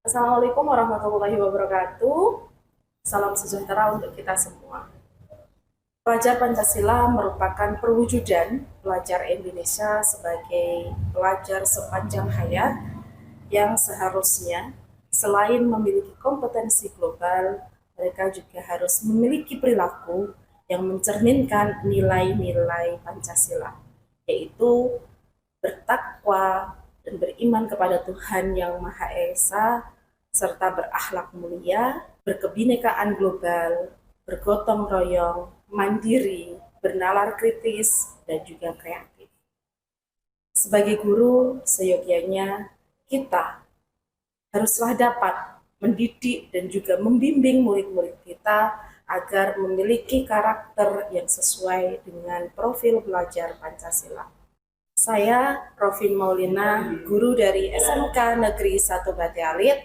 Assalamualaikum warahmatullahi wabarakatuh. Salam sejahtera untuk kita semua. Pelajar Pancasila merupakan perwujudan pelajar Indonesia sebagai pelajar sepanjang hayat yang seharusnya selain memiliki kompetensi global, mereka juga harus memiliki perilaku yang mencerminkan nilai-nilai Pancasila, yaitu bertakwa dan beriman kepada Tuhan yang Maha Esa, serta berakhlak mulia, berkebinekaan global, bergotong royong, mandiri, bernalar kritis, dan juga kreatif. Sebagai guru, seyogyanya kita haruslah dapat mendidik dan juga membimbing murid-murid kita agar memiliki karakter yang sesuai dengan profil belajar Pancasila. Saya, Rofin Maulina, guru dari SMK Negeri 1 Bate Alit,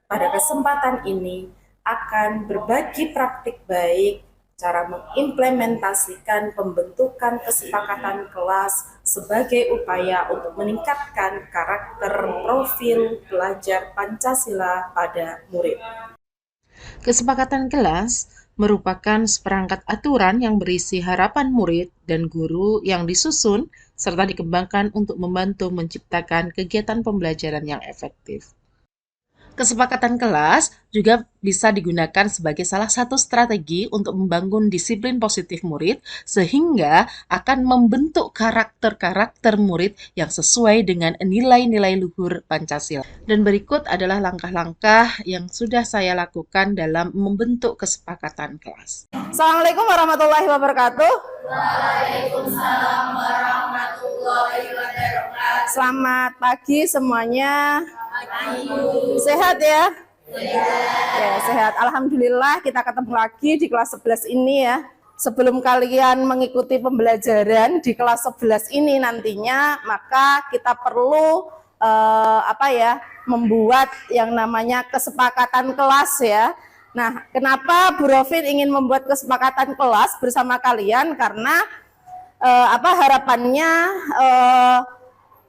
pada kesempatan ini akan berbagi praktik baik cara mengimplementasikan pembentukan kesepakatan kelas sebagai upaya untuk meningkatkan karakter profil belajar Pancasila pada murid. Kesepakatan kelas merupakan seperangkat aturan yang berisi harapan murid dan guru yang disusun serta dikembangkan untuk membantu menciptakan kegiatan pembelajaran yang efektif. Kesepakatan kelas juga bisa digunakan sebagai salah satu strategi untuk membangun disiplin positif murid sehingga akan membentuk karakter-karakter murid yang sesuai dengan nilai-nilai luhur Pancasila. Dan berikut adalah langkah-langkah yang sudah saya lakukan dalam membentuk kesepakatan kelas. Assalamualaikum warahmatullahi wabarakatuh. Waalaikumsalam warahmatullahi wabarakatuh. Selamat pagi semuanya. Sehat ya? Ya, sehat. Alhamdulillah kita ketemu lagi di kelas 11 ini ya. Sebelum kalian mengikuti pembelajaran di kelas 11 ini nantinya, maka kita perlu membuat yang namanya kesepakatan kelas ya. Nah, kenapa Bu Rofin ingin membuat kesepakatan kelas bersama kalian? Karena harapannya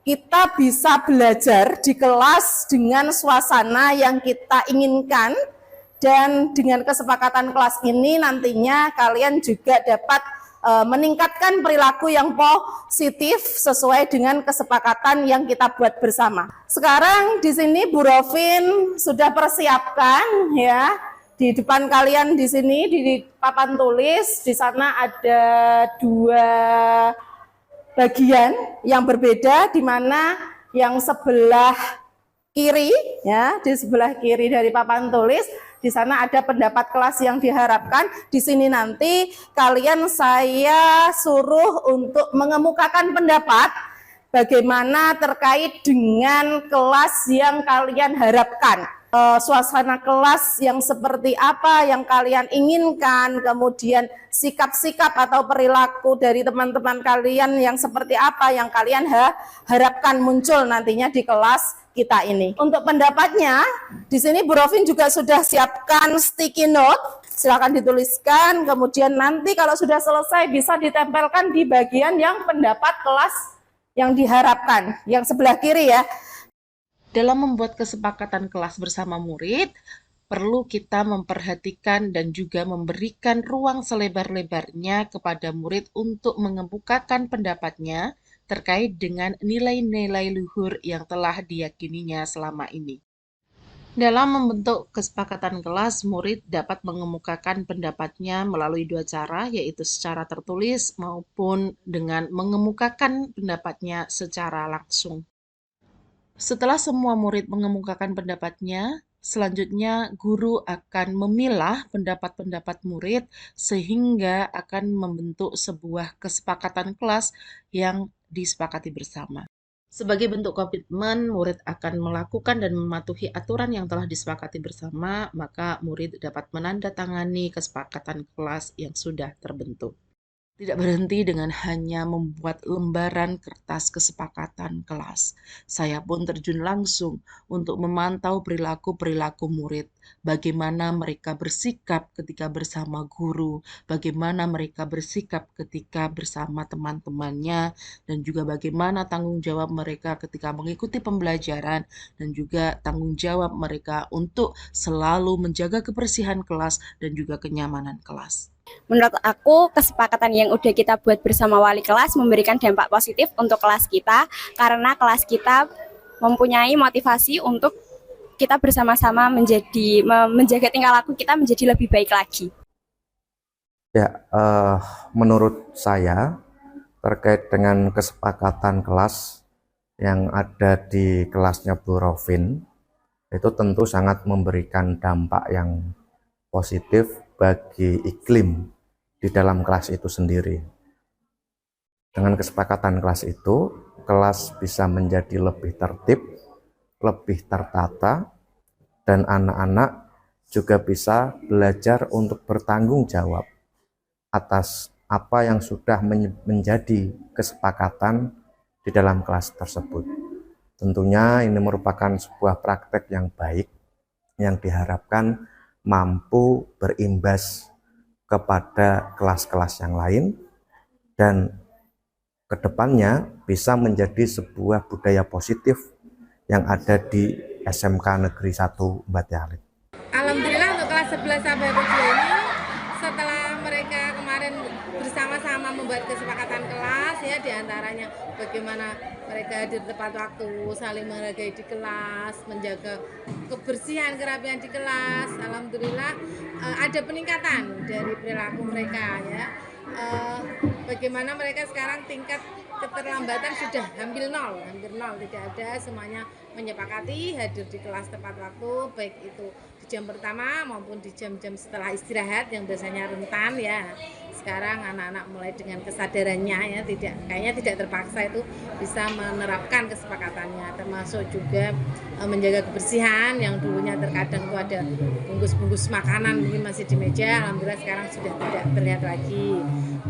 kita bisa belajar di kelas dengan suasana yang kita inginkan, dan dengan kesepakatan kelas ini nantinya kalian juga dapat meningkatkan perilaku yang positif sesuai dengan kesepakatan yang kita buat bersama. Sekarang di sini Bu Rofin sudah persiapkan ya, di depan kalian di sini di papan tulis, di sana ada dua bagian yang berbeda, di mana yang sebelah kiri ya, di sebelah kiri dari papan tulis, di sana ada pendapat kelas yang diharapkan. Di sini nanti kalian saya suruh untuk mengemukakan pendapat bagaimana terkait dengan kelas yang kalian harapkan. Suasana kelas yang seperti apa yang kalian inginkan, kemudian sikap-sikap atau perilaku dari teman-teman kalian yang seperti apa yang kalian harapkan muncul nantinya di kelas kita ini. Untuk pendapatnya, di sini Bu Rofin juga sudah siapkan sticky note, silakan dituliskan, kemudian nanti kalau sudah selesai bisa ditempelkan di bagian yang pendapat kelas yang diharapkan, yang sebelah kiri ya. Dalam membuat kesepakatan kelas bersama murid, perlu kita memperhatikan dan juga memberikan ruang selebar-lebarnya kepada murid untuk mengemukakan pendapatnya terkait dengan nilai-nilai luhur yang telah diyakininya selama ini. Dalam membentuk kesepakatan kelas, murid dapat mengemukakan pendapatnya melalui dua cara, yaitu secara tertulis maupun dengan mengemukakan pendapatnya secara langsung. Setelah semua murid mengemukakan pendapatnya, selanjutnya guru akan memilah pendapat-pendapat murid sehingga akan membentuk sebuah kesepakatan kelas yang disepakati bersama. Sebagai bentuk komitmen, murid akan melakukan dan mematuhi aturan yang telah disepakati bersama, maka murid dapat menandatangani kesepakatan kelas yang sudah terbentuk. Tidak berhenti dengan hanya membuat lembaran kertas kesepakatan kelas. Saya pun terjun langsung untuk memantau perilaku-perilaku murid, bagaimana mereka bersikap ketika bersama guru, bagaimana mereka bersikap ketika bersama teman-temannya, dan juga bagaimana tanggung jawab mereka ketika mengikuti pembelajaran, dan juga tanggung jawab mereka untuk selalu menjaga kebersihan kelas dan juga kenyamanan kelas. Menurut aku, kesepakatan yang udah kita buat bersama wali kelas memberikan dampak positif untuk kelas kita, karena kelas kita mempunyai motivasi untuk kita bersama-sama menjaga tingkah laku kita menjadi lebih baik lagi. Ya, menurut saya terkait dengan kesepakatan kelas yang ada di kelasnya Bu Rovin, itu tentu sangat memberikan dampak yang positif bagi iklim di dalam kelas itu sendiri. Dengan kesepakatan kelas itu, kelas bisa menjadi lebih tertib, lebih tertata, dan anak-anak juga bisa belajar untuk bertanggung jawab atas apa yang sudah menjadi kesepakatan di dalam kelas tersebut. Tentunya ini merupakan sebuah praktek yang baik yang diharapkan mampu berimbas kepada kelas-kelas yang lain dan kedepannya bisa menjadi sebuah budaya positif yang ada di SMK Negeri 1 Mbati Alit. Alhamdulillah untuk kelas 11 sampai 2 ini setelah mereka kemarin bersama-sama membuat kesepakatan kelas ya, diantaranya bagaimana mereka hadir tepat waktu, saling menghargai di kelas, menjaga kebersihan kerapian di kelas. Alhamdulillah ada peningkatan dari perilaku mereka ya. Bagaimana mereka sekarang tingkat keterlambatan sudah hampir nol, tidak ada, semuanya menyepakati hadir di kelas tepat waktu, baik itu di jam pertama maupun di jam-jam setelah istirahat yang biasanya rentan ya. Sekarang anak-anak mulai dengan kesadarannya ya, kayaknya tidak terpaksa itu bisa menerapkan kesepakatannya, termasuk juga menjaga kebersihan yang dulunya terkadang itu ada bungkus-bungkus makanan mungkin masih di meja, alhamdulillah sekarang sudah tidak terlihat lagi.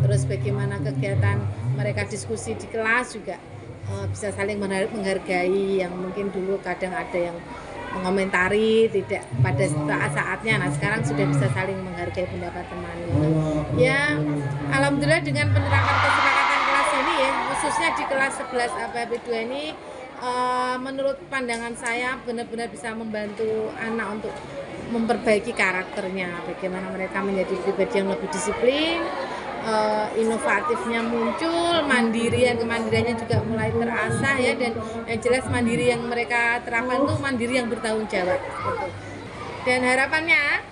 Terus bagaimana kegiatan mereka diskusi di kelas juga bisa saling menghargai, yang mungkin dulu kadang ada yang mengomentari tidak pada saatnya. Nah sekarang sudah bisa saling menghargai pendapat temannya. Ya alhamdulillah dengan penerapan kesepakatan kelas ini ya, khususnya di kelas 11 APB 2 ini menurut pandangan saya benar-benar bisa membantu anak untuk memperbaiki karakternya, bagaimana mereka menjadi pribadi yang lebih disiplin, inovatifnya muncul, kemandiriannya juga mulai terasah ya, dan yang jelas mandiri yang mereka terapkan itu mandiri yang bertanggung jawab gitu. Dan harapannya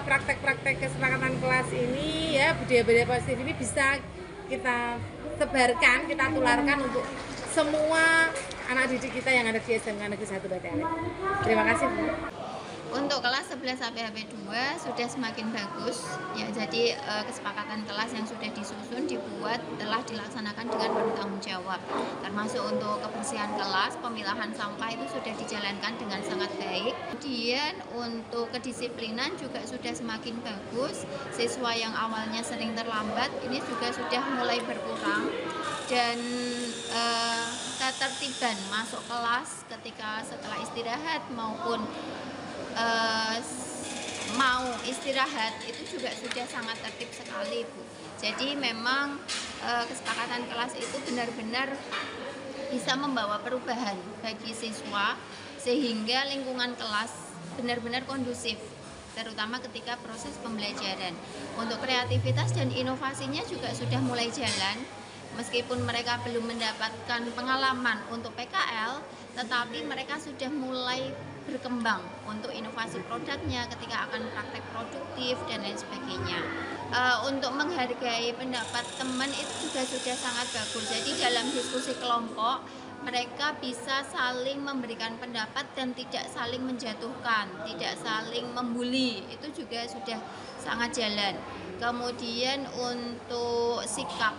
praktek-praktek kesepakatan kelas ini ya, budaya-budaya positif ini bisa kita sebarkan, kita tularkan untuk semua anak didik kita yang ada di SMK Negeri 1 Mbati Alit. Terima kasih Bu. Untuk kelas 11 sampai HP2 sudah semakin bagus ya, jadi kesepakatan kelas yang sudah disusun dibuat telah dilaksanakan dengan bertanggung jawab, termasuk untuk kebersihan kelas, pemilahan sampah itu sudah dijalankan dengan sangat baik. Kemudian untuk kedisiplinan juga sudah semakin bagus, siswa yang awalnya sering terlambat ini juga sudah mulai berkurang, dan ketertiban masuk kelas ketika setelah istirahat maupun mau istirahat itu juga sudah sangat tertib sekali Bu. Jadi memang kesepakatan kelas itu benar-benar bisa membawa perubahan bagi siswa sehingga lingkungan kelas benar-benar kondusif, terutama ketika proses pembelajaran. Untuk kreativitas dan inovasinya juga sudah mulai jalan. Meskipun mereka belum mendapatkan pengalaman untuk PKL, tetapi mereka sudah mulai berkembang untuk inovasi produknya ketika akan praktek produktif dan lain sebagainya. Untuk menghargai pendapat teman itu juga sudah sangat bagus. Jadi dalam diskusi kelompok mereka bisa saling memberikan pendapat dan tidak saling menjatuhkan, tidak saling membuli, itu juga sudah sangat jalan. Kemudian untuk sikap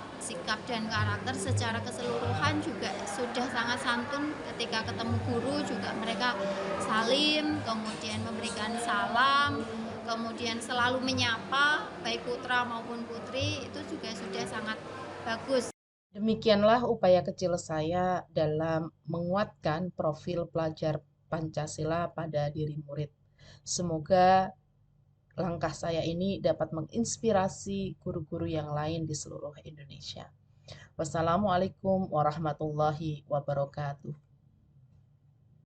dan karakter secara keseluruhan juga sudah sangat santun, ketika ketemu guru juga mereka salim, kemudian memberikan salam, kemudian selalu menyapa baik putra maupun putri, itu juga sudah sangat bagus. Demikianlah upaya kecil saya dalam menguatkan profil pelajar Pancasila pada diri murid. Semoga langkah saya ini dapat menginspirasi guru-guru yang lain di seluruh Indonesia. Wassalamualaikum warahmatullahi wabarakatuh.